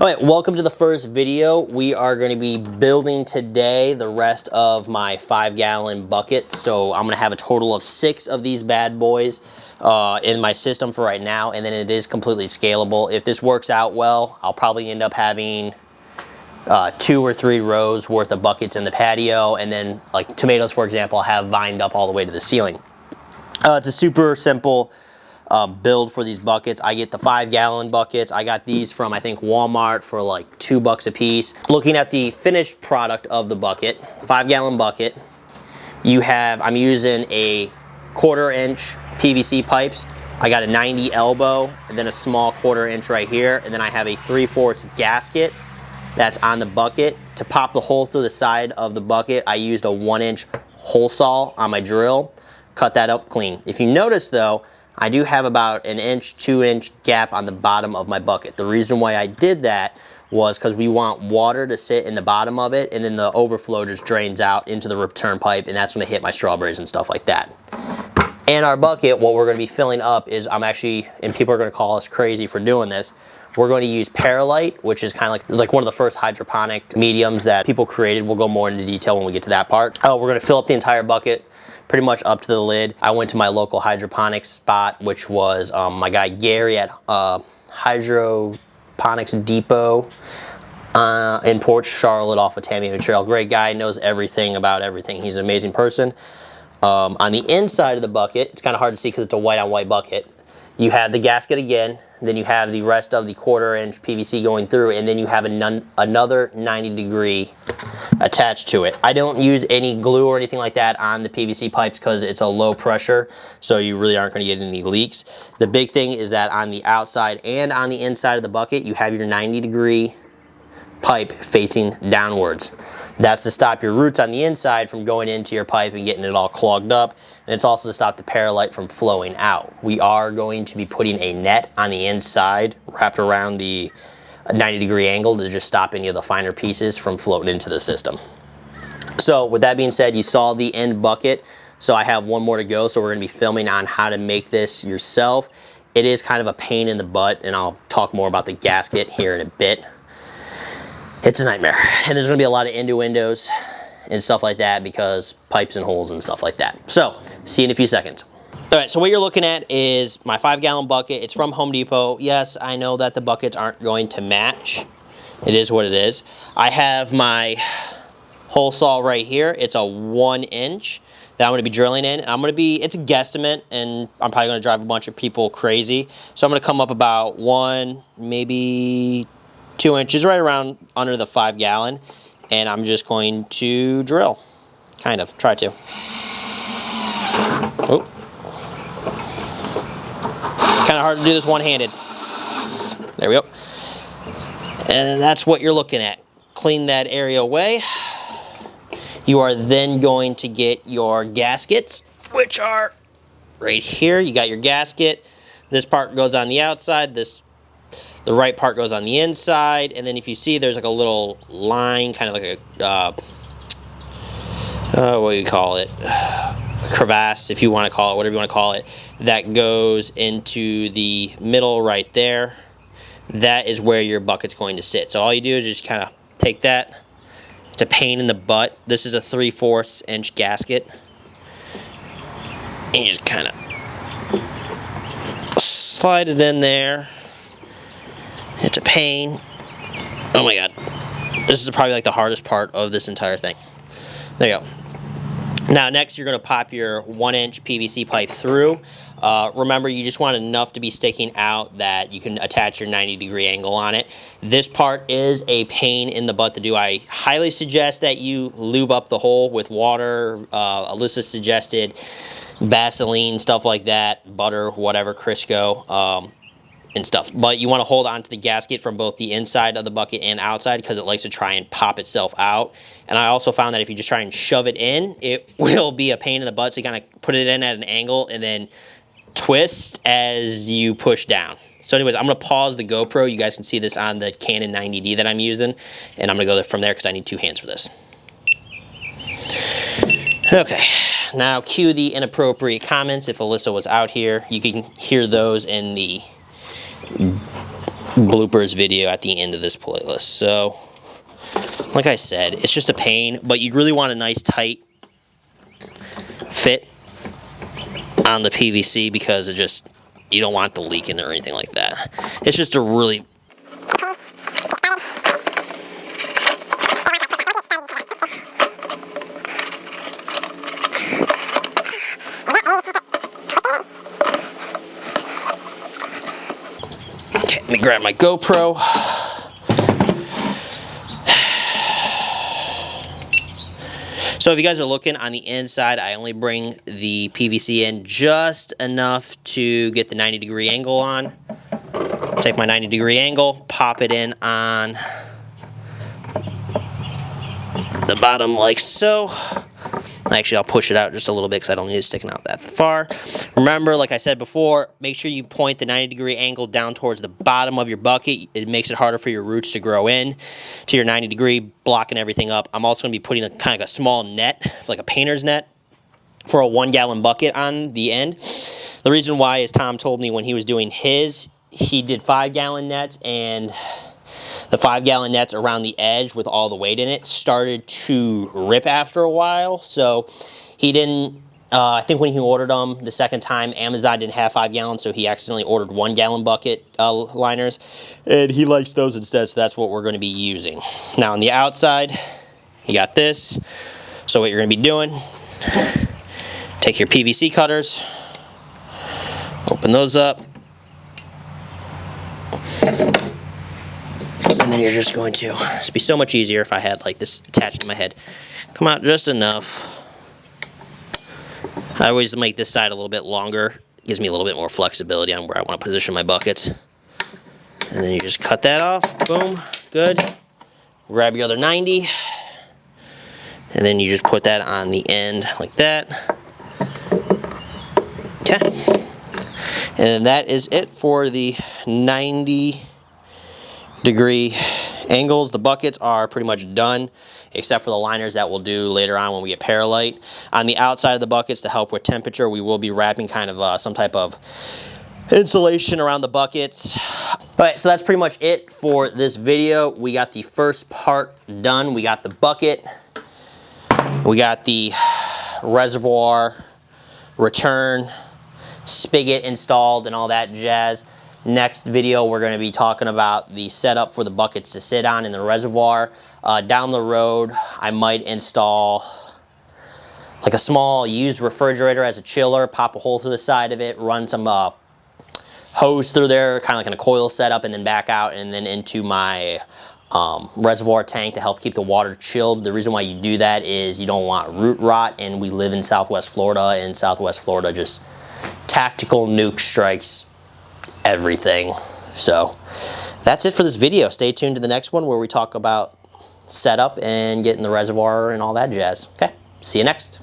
Alright, welcome to the first video. We are going to be building today the rest of my 5-gallon bucket. So I'm going to have a total of 6 of these bad boys in my system for right now, and then it is completely scalable. If this works out well, I'll probably end up having 2 or 3 rows worth of buckets in the patio, and then like tomatoes, for example, I'll have vined up all the way to the ceiling. It's a super simple build for these buckets. I get the 5-gallon buckets. I got these from, I think, Walmart for like $2 a piece. Looking at the finished product of the bucket, 5-gallon bucket, I'm using a 1/4 inch PVC pipes. I got a 90 elbow and then a small 1/4 inch right here, and then I have a 3/4 gasket that's on the bucket. To pop the hole through the side of the bucket, I used a 1-inch hole saw on my drill. Cut that up clean. If you notice though, I do have about an 2-inch gap on the bottom of my bucket. The reason why I did that was because we want water to sit in the bottom of it, and then the overflow just drains out into the return pipe, and that's going to hit my strawberries and stuff like that. In our bucket, what we're going to be filling up is, and people are going to call us crazy for doing this, we're going to use Sterlite, which is kind of like one of the first hydroponic mediums that people created. We'll go more into detail when we get to that part. We're going to fill up the entire bucket pretty much up to the lid. I went to my local hydroponics spot, which was my guy Gary at Hydroponics Depot in Port Charlotte off of Tamiami Trail. Great guy, knows everything about everything. He's an amazing person. On the inside of the bucket, it's kind of hard to see because it's a white on white bucket. You have the gasket again, then you have the rest of the 1/4 inch PVC going through, and then you have another 90-degree attached to it. I don't use any glue or anything like that on the PVC pipes because it's a low pressure, so you really aren't going to get any leaks. The big thing is that on the outside and on the inside of the bucket, you have your 90-degree pipe facing downwards. That's to stop your roots on the inside from going into your pipe and getting it all clogged up, and it's also to stop the Sterlite from flowing out. We are going to be putting a net on the inside wrapped around the 90-degree angle to just stop any of the finer pieces from floating into the system. So with that being said, you saw the end bucket, so I have one more to go, so we're going to be filming on how to make this yourself. It is kind of a pain in the butt, and I'll talk more about the gasket here in a bit. It's a nightmare, and there's going to be a lot of innuendos and stuff like that because pipes and holes and stuff like that. So, see you in a few seconds. All right, so what you're looking at is my 5-gallon bucket. It's from Home Depot. Yes, I know that the buckets aren't going to match. It is what it is. I have my hole saw right here. It's a 1-inch that I'm going to be drilling in. It's a guesstimate, and I'm probably going to drive a bunch of people crazy. So I'm going to come up about 1, maybe 2 inches, right around under the 5-gallon, and I'm just going to drill. Kind of, try to. Oh. Kind of hard to do this one-handed. There we go. And that's what you're looking at. Clean that area away. You are then going to get your gaskets, which are right here. You got your gasket. This part goes on the outside. The right part goes on the inside, and then if you see, there's like a little line, kind of like a, what do you call it? A crevasse, if you want to call it, whatever you want to call it, that goes into the middle right there. That is where your bucket's going to sit. So all you do is just kind of take that. It's a pain in the butt. This is a 3/4 inch gasket. And you just kind of slide it in there. It's a pain. Oh my god. This is probably like the hardest part of this entire thing. There you go. Now next you're going to pop your 1-inch PVC pipe through. Remember, you just want enough to be sticking out that you can attach your 90-degree angle on it. This part is a pain in the butt to do. I highly suggest that you lube up the hole with water. Alyssa suggested Vaseline, stuff like that, butter, whatever, Crisco. And stuff, but you want to hold on to the gasket from both the inside of the bucket and outside because it likes to try and pop itself out. And I also found that if you just try and shove it in, it will be a pain in the butt. So you kind of put it in at an angle and then twist as you push down. So anyways, I'm going to pause the GoPro. You guys can see this on the Canon 90D that I'm using, and I'm going to go from there because I need 2 hands for this. Okay, now cue the inappropriate comments. If Alyssa was out here, you can hear those in the bloopers video at the end of this playlist. So, like I said, it's just a pain, but you really want a nice tight fit on the PVC because it just, you don't want it to leak in or anything like that. It's just a really okay, let me grab my GoPro. So if you guys are looking on the inside, I only bring the PVC in just enough to get the 90-degree angle on. Take my 90-degree angle, pop it in on the bottom like so. Actually, I'll push it out just a little bit because I don't need it sticking out that far. Remember, like I said before, make sure you point the 90-degree angle down towards the bottom of your bucket. It makes it harder for your roots to grow in to your 90-degree, blocking everything up. I'm also going to be putting a kind of a small net, like a painter's net, for a 1-gallon bucket on the end. The reason why is Tom told me when he was doing his, he did 5-gallon nets, and the 5-gallon nets around the edge with all the weight in it started to rip after a while. So he didn't, I think when he ordered them the second time, Amazon didn't have 5 gallons, so he accidentally ordered 1-gallon bucket liners. And he likes those instead, so that's what we're going to be using. Now on the outside, you got this. So what you're going to be doing, take your PVC cutters, open those up. And then you're just going to, it'd be so much easier if I had like this attached to my head. Come out just enough. I always make this side a little bit longer. It gives me a little bit more flexibility on where I want to position my buckets. And then you just cut that off. Boom. Good. Grab your other 90. And then you just put that on the end like that. Okay. And that is it for the 90-degree angles. The buckets are pretty much done, except for the liners that we'll do later on when we get Sterlite. On the outside of the buckets, to help with temperature, we will be wrapping kind of some type of insulation around the buckets. Alright, so that's pretty much it for this video. We got the first part done. We got the bucket, we got the reservoir return, spigot installed, and all that jazz. Next video, we're going to be talking about the setup for the buckets to sit on in the reservoir. Down the road, I might install like a small used refrigerator as a chiller, pop a hole through the side of it, run some hose through there, kind of like in a coil setup, and then back out and then into my reservoir tank to help keep the water chilled. The reason why you do that is you don't want root rot, and we live in Southwest Florida, and Southwest Florida just tactical nuke strikes everything. So that's it for this video. Stay tuned to the next one where we talk about setup and getting the reservoir and all that jazz. Okay, see you next.